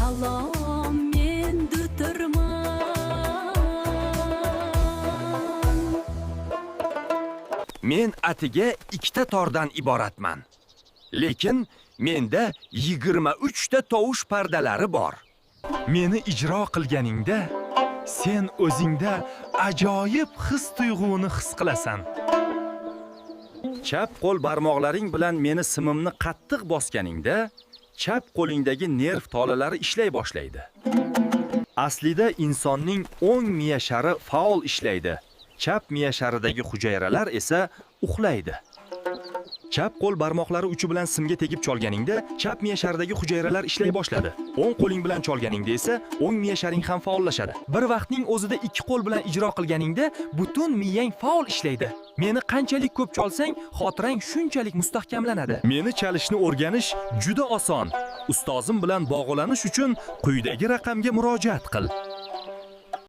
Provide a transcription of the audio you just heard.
Salom, men duturman. Men atiga ikkita tordan iboratman. Lekin menda 23 ta tovush pardalari bor. Meni ijro qilganingda sen o'zingda ajoyib his-tuyg'uni his qilasan. Chap qo'l barmoqlaring bilan meni simimni qattiq bosganingda, chap qo'lingdagi nerv tolalari ishlay boshlaydi. Aslida insonning o'ng miya shari faol ishlaydi. Chap miya sharidagi hujayralar esa uxlaydi. Chap qo'l barmoqlari uchi bilan simga tegib cholganingda, chap miya sharidagi hujayralar ishlay boshladi. O'ng qo'ling bilan cholganingda esa o'ng miya sharing ham faollashadi. Bir vaqtning o'zida ikki qo'l bilan ijro qilganingda butun miyang faol ishlaydi. Meni qanchalik ko'p cholsang, xotirang shunchalik mustahkamlanadi. Meni chalishni o'rganish juda oson. Ustozim bilan bog'lanish uchun quyidagi raqamga murojaat qil.